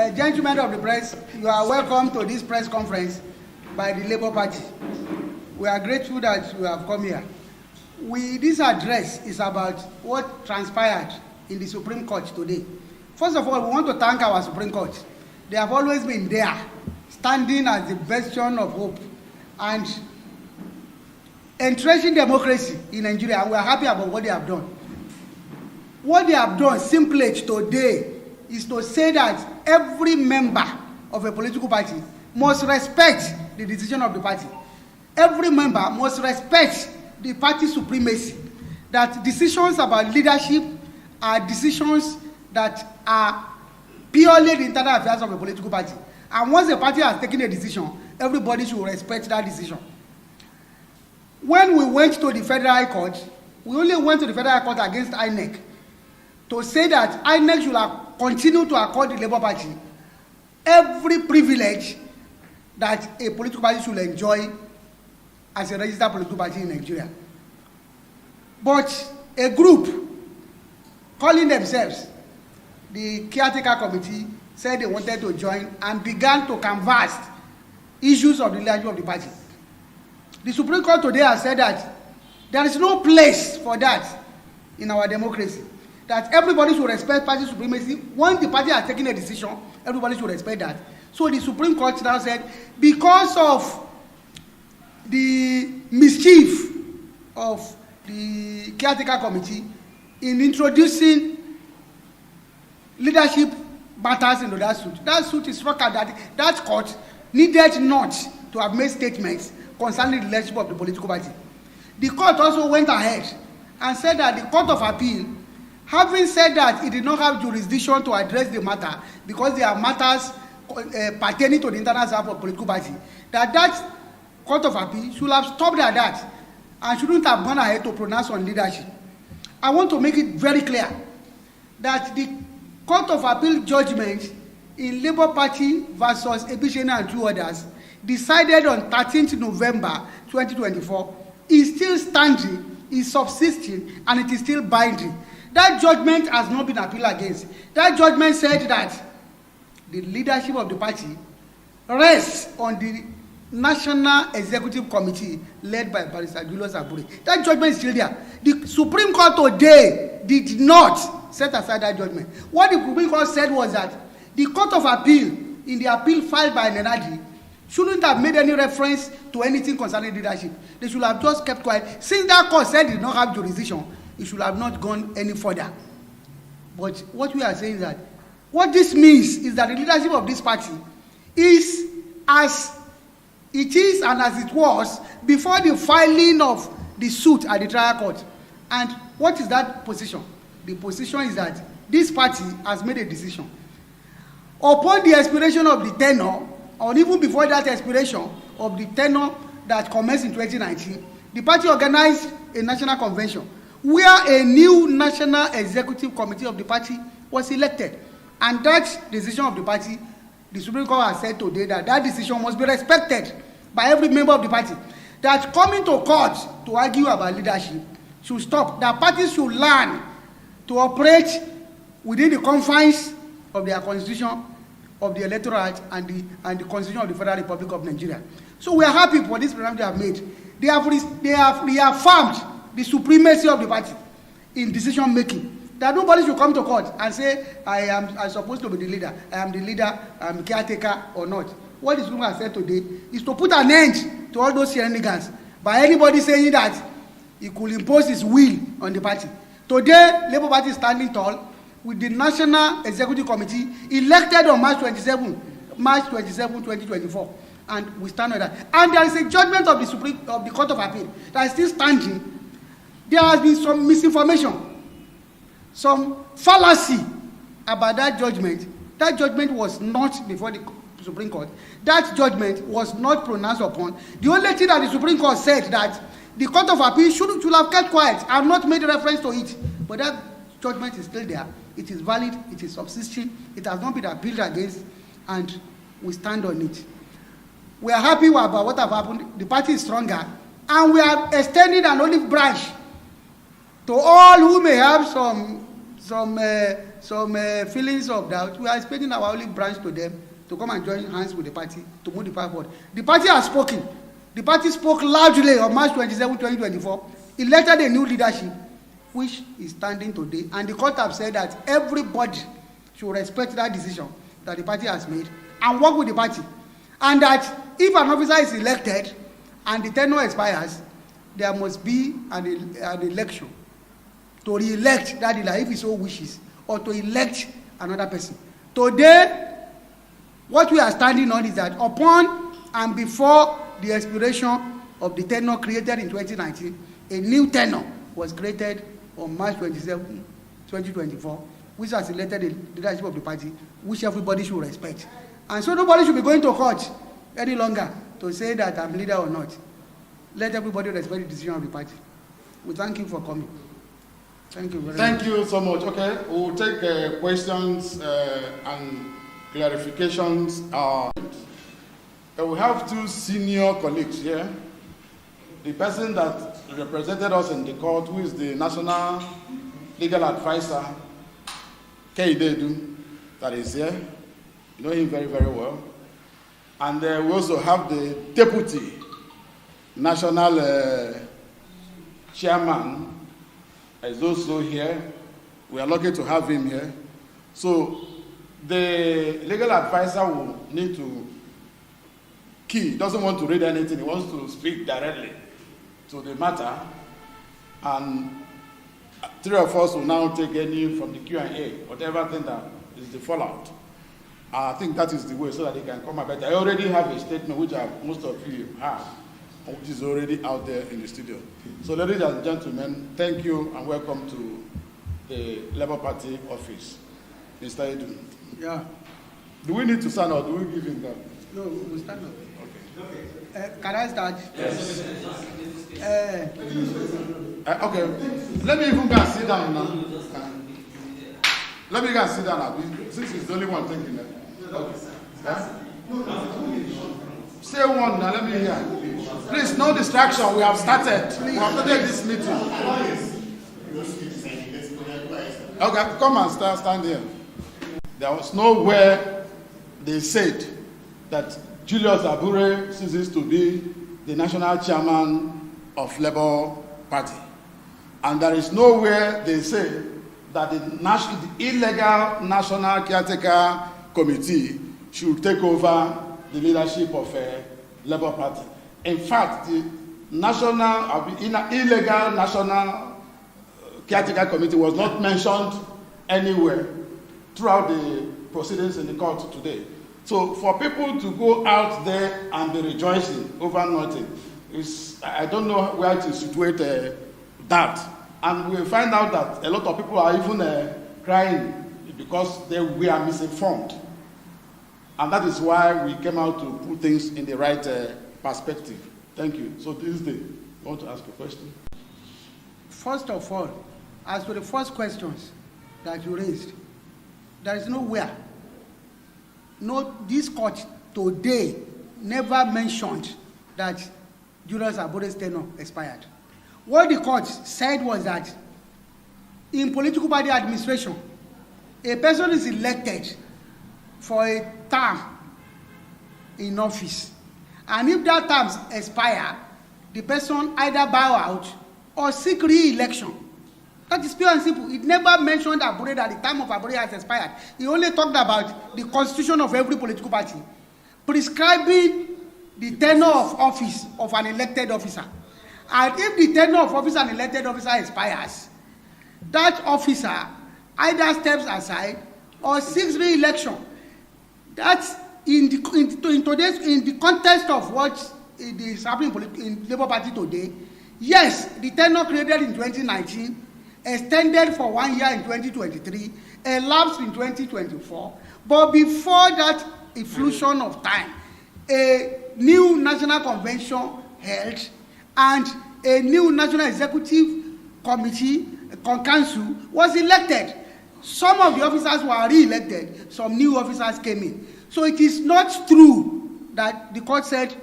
Gentlemen of the press, you are welcome to this press conference by the Labour Party. We are grateful that you have come here. This address is about what transpired in the Supreme Court today. First of all, we want to thank our Supreme Court. They have always been there, standing as the bastion of hope and entrenching democracy in Nigeria, and we are happy about what they have done. What they have done simply today is to say that every member of a political party must respect the decision of the party. Every member must respect the party supremacy, that decisions about leadership are decisions that are purely the internal affairs of a political party. And once a party has taken a decision, everybody should respect that decision. When we went to the Federal High Court, we only went to the Federal High Court against INEC to say that INEC should continue to accord the Labour Party every privilege that a political party should enjoy as a registered political party in Nigeria. But a group calling themselves the caretaker committee said they wanted to join and began to canvass issues of the leadership of the party. The Supreme Court today has said that there is no place for that in our democracy, that everybody should respect party supremacy. Once the party has taken a decision, everybody should respect that. So the Supreme Court now said, because of the mischief of the caretaker committee in introducing leadership matters into that suit is struck at that court needed not to have made statements concerning the leadership of the political party. The court also went ahead and said that the Court of Appeal, having said that it did not have jurisdiction to address the matter because there are matters pertaining to the internal affairs of the political party, that Court of Appeal should have stopped at that and shouldn't have gone ahead to pronounce on leadership. I want to make it very clear that the Court of Appeal judgment in Labour Party versus Ebishene and two others, decided on 13th November 2024, is still standing, is subsisting, and it is still binding. That judgment has not been appealed against. That judgment said that the leadership of the party rests on the National Executive Committee led by Barrister Julius Abure. That judgment is still there. The Supreme Court today did not set aside that judgment. What the Supreme Court said was that the Court of Appeal, in the appeal filed by Nenadi, shouldn't have made any reference to anything concerning leadership. They should have just kept quiet. Since that court said it did not have jurisdiction, it should have not gone any further. But what we are saying is that what this means is that the leadership of this party is as it is and as it was before the filing of the suit at the trial court. And what is that position? The position is that this party has made a decision. Upon the expiration of the tenure, or even before that expiration of the tenure that commenced in 2019, the party organized a national convention where a new National Executive Committee of the party was elected. And that decision of the party, the Supreme Court has said today that that decision must be respected by every member of the party. That coming to court to argue about leadership should stop. That parties should learn to operate within the confines of their constitution, of the Electoral Act, and the Constitution of the Federal Republic of Nigeria. So we are happy for this program they have made. They have reaffirmed the supremacy of the party in decision making. That nobody should come to court and say, I'm supposed to be the leader, I am the leader, I'm caretaker or not. What this woman has said today is to put an end to all those shenanigans by anybody saying that he could impose his will on the party. Today, Labour Party is standing tall with the National Executive Committee elected on March 27, 2024. And we stand on that. And there is a judgment of the Court of Appeal that is still standing. There has been some misinformation, some fallacy about that judgment. That judgment was not before the Supreme Court. That judgment was not pronounced upon. The only thing that the Supreme Court said that the Court of Appeal should have kept quiet and not made reference to it. But that judgment is still there. It is valid. It is subsisting. It has not been appealed against, and we stand on it. We are happy about what has happened. The party is stronger, and we are extending an olive branch to all who may have some feelings of doubt, we are expecting our olive branch to them to come and join hands with the party to move the party forward. The party has spoken. The party spoke loudly on March 27, 2024, elected a new leadership, which is standing today, and the court have said that everybody should respect that decision that the party has made and work with the party, and that if an officer is elected and the tenure expires, there must be an election to re-elect that leader if he so wishes, or to elect another person. Today, what we are standing on is that upon and before the expiration of the tenure created in 2019, a new tenure was created on March 27, 2024, which has elected the leadership of the party, which everybody should respect. And so nobody should be going to court any longer to say that I'm leader or not. Let everybody respect the decision of the party. We thank you for coming. Thank you very much. Thank you so much. Okay, we'll take questions and clarifications. We have two senior colleagues here. The person that represented us in the court, who is the National Legal Advisor, Keidedu, that is here. You know him very, very well. And we also have the Deputy National Chairman, is also here. We are lucky to have him here. So the legal advisor will need to key. He doesn't want to read anything. He wants to speak directly to the matter. And three of us will now take any from the Q&A, whatever thing that is the fallout. I think that is the way so that they can come up. But I already have a statement which most of you have, which is already out there in the studio. So ladies and gentlemen, thank you and welcome to the Labour Party office. Mr. Edu. Yeah. Do we need to stand or do we give him that? No, we'll stand up. Okay. Can I start? Yes. Okay. Let me even go and sit down now. Let me go and sit down now. Since he's the only one thinking that. Okay. Say one now, let me hear. Please, no distraction. We have started. We have started this meeting. Okay, come and stand here. There was nowhere they said that Julius Abure ceases to be the national chairman of Labour Party. And there is nowhere they say that the illegal National Caretaker Committee should take over the leadership of Labour Party. In fact, the illegal National Caretaker Committee was not mentioned anywhere throughout the proceedings in the court today. So for people to go out there and be rejoicing over nothing, I don't know where to situate that. And we find out that a lot of people are even crying because they were misinformed. And that is why we came out to put things in the right perspective. Thank you. So this is you want to ask a question? First of all, as for the first questions that you raised, there is nowhere. No, this court today never mentioned that Julius Abure's tenure expired. What the court said was that in political party administration, a person is elected for a term in office. And if that term expires, the person either bow out or seek re-election. That is pure and simple. It never mentioned Abure that the term of Abure has expired. He only talked about the constitution of every political party, prescribing the tenure of office of an elected officer. And if the tenure of office of an elected officer expires, that officer either steps aside or seeks re-election. That's in the context of what is happening in Labour Party today. Yes, the tenure created in 2019, extended for 1 year in 2023, elapsed in 2024. But before that effluxion of time, a new national convention held and a new national executive committee, council, was elected. Some of the officers were re-elected, some new officers came in. So it is not true that the court said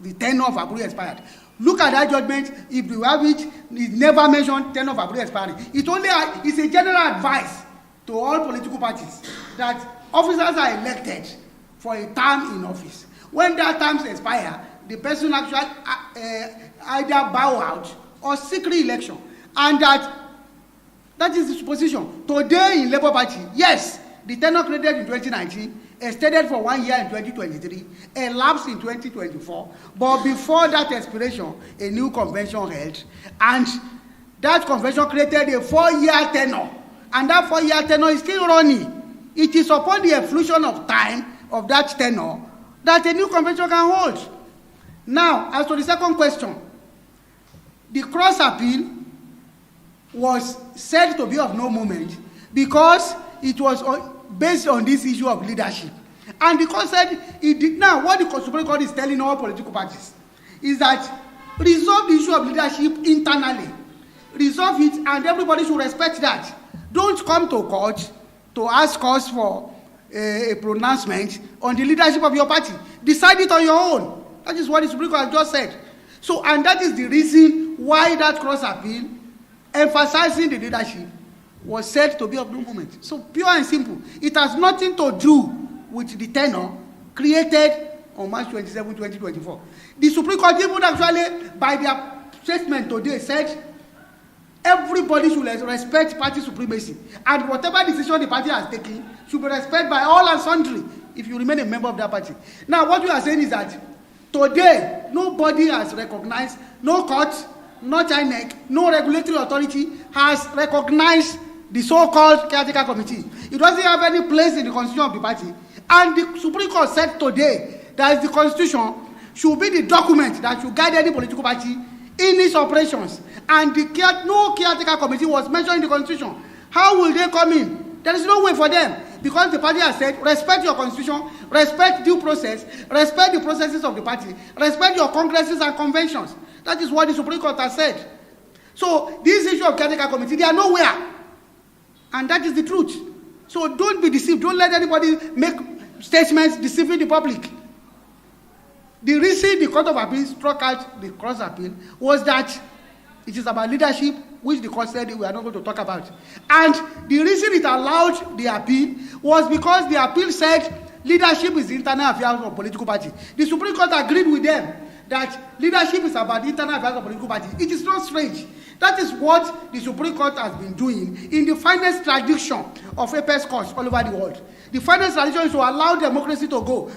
the tenure of Abure expired. Look at that judgment. If you have it, it never mentioned tenure of Abure expiring. It's a general advice to all political parties that officers are elected for a term in office. When that term expires, the person actually either bow out or seek re-election, and that is the position. Today in Labour Party, yes, the tenure created in 2019 extended for 1 year in 2023, elapsed in 2024, but before that expiration, a new convention held, and that convention created a 4-year tenure, and that 4-year tenure is still running. It is upon the efflution of time of that tenure that a new convention can hold. Now, as to the second question, the cross appeal was said to be of no moment because it was based on this issue of leadership. And the court said it did. Now, what the Supreme Court is telling all political parties is that resolve the issue of leadership internally. Resolve it, and everybody should respect that. Don't come to court to ask us for a pronouncement on the leadership of your party. Decide it on your own. That is what the Supreme Court has just said. So, and that is the reason why that cross appeal, emphasizing the leadership, was said to be of no moment. So, pure and simple. It has nothing to do with the tenure created on March 27, 2024. The Supreme Court even actually, by their statement today, said everybody should respect party supremacy, and whatever decision the party has taken should be respected by all and sundry if you remain a member of that party. Now, what we are saying is that today, nobody has recognized, no court, no INEC, no regulatory authority has recognized the so-called caretaker committee. It doesn't have any place in the constitution of the party. And the Supreme Court said today that the constitution should be the document that should guide any political party in its operations. And no caretaker committee was mentioned in the constitution. How will they come in? There is no way for them, because the party has said, respect your constitution, respect due process, respect the processes of the party, respect your congresses and conventions. That is what the Supreme Court has said. So this issue of caretaker committee, they are nowhere. And that is the truth. So don't be deceived. Don't let anybody make statements deceiving the public. The reason the Court of Appeal struck out the cross appeal was that it is about leadership, which the court said we are not going to talk about. And the reason it allowed the appeal was because the appeal said leadership is the internal affairs of political party. The Supreme Court agreed with them that leadership is about the internal affairs of political party. It is not strange. That is what the Supreme Court has been doing in the finest tradition of apex courts all over the world. The finest tradition is to allow democracy to grow,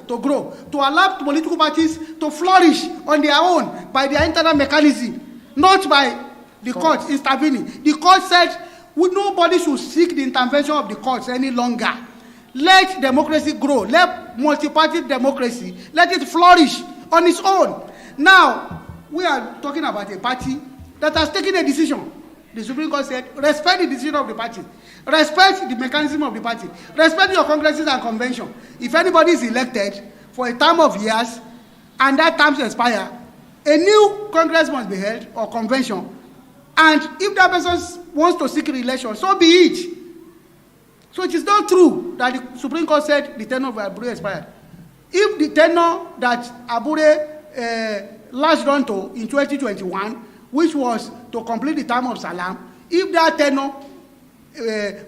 to allow political parties to flourish on their own by their internal mechanism, not by the courts intervening. The court said nobody should seek the intervention of the courts any longer. Let democracy grow. Let multi-party democracy, let it flourish on its own. Now, we are talking about a party that has taken a decision. The Supreme Court said, respect the decision of the party. Respect the mechanism of the party. Respect your congresses and convention. If anybody is elected for a term of years and that term expires, a new congress must be held or convention. And if that person wants to seek re-election, so be it. So it is not true that the Supreme Court said the tenure of Abure expired. If the tenure that Abure latched onto in 2021, which was to complete the term of Salam, if that tenure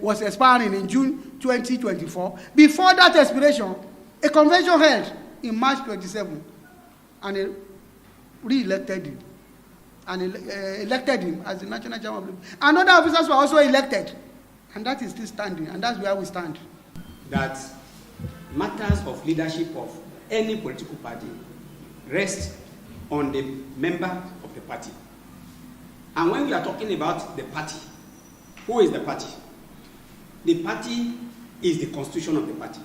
was expiring in June 2024, before that expiration, a convention held in March 27, and they re-elected him, and elected him as the national chairman of the. And other officers were also elected, and that is still standing, and that's where we stand. That matters of leadership of any political party rest on the member of the party. And when we are talking about the party, who is the party? The party is the constitution of the party.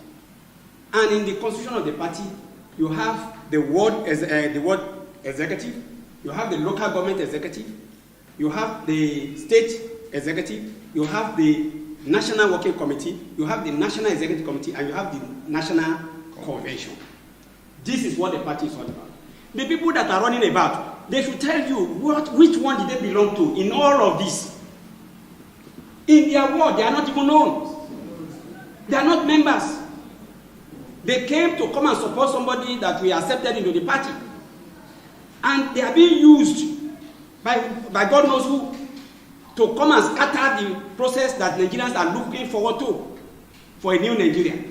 And in the constitution of the party, you have the ward executive, you have the local government executive, you have the state executive, you have the national working committee, you have the national executive committee, and you have the national convention. This is what the party is all about. The people that are running about, they should tell you which one did they belong to in all of this. In their ward, they are not even known. They are not members. They came to come and support somebody that we accepted into the party. And they are being used by God knows who. to come and scatter the process that Nigerians are looking forward to for a new Nigeria.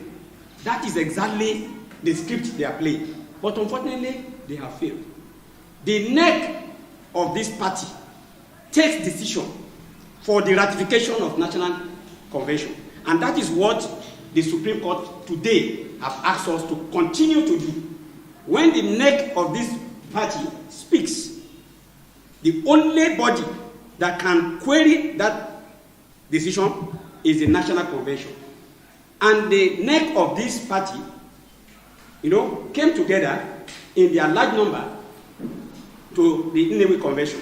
That is exactly the script they are playing. But unfortunately, they have failed. The neck of this party takes decision for the ratification of National Convention. And that is what the Supreme Court today have asked us to continue to do. When the neck of this party speaks, the only body that can query that decision is the National Convention. And the neck of this party, came together in their large number to the Nenadi Convention.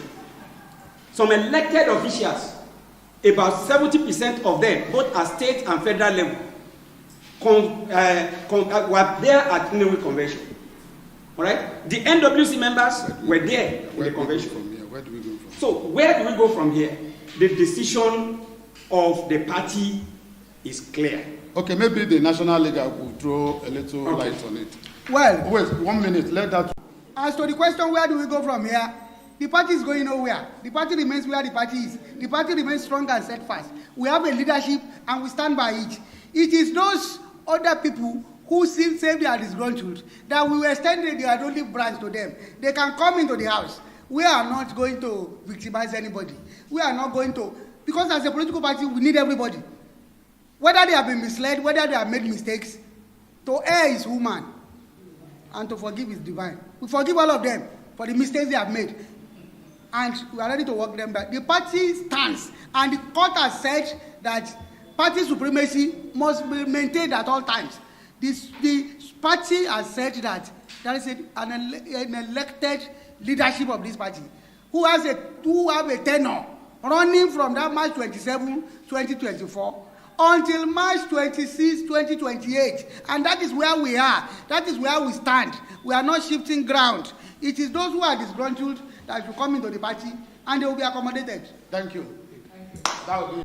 Some elected officials, about 70% of them, both at state and federal level, were there at the Nenadi Convention. All right? The NWC members were there in the convention. From here? Where do we go from? So where do we go from here? The decision of the party is clear. Okay, maybe the National League will throw a little light on it. Well, wait 1 minute. Let that. As to the question, where do we go from here? The party is going nowhere. The party remains where the party is. The party remains strong and steadfast. We have a leadership and we stand by it. It is those other people who still say they are disgruntled that we will extend the olive branch to them. They can come into the house. We are not going to victimize anybody. We are not going to, because as a political party, we need everybody. Whether they have been misled, whether they have made mistakes, to err is human, and to forgive is divine. We forgive all of them for the mistakes they have made, and we are ready to work them back. The party stands, and the court has said that party supremacy must be maintained at all times. The party has said that there is an elected leadership of this party who have a tenure running from that March 27, 2024 until March 26, 2028. And that is where we are. That is where we stand. We are not shifting ground. It is those who are disgruntled that will come into the party, and they will be accommodated. Thank you. That will be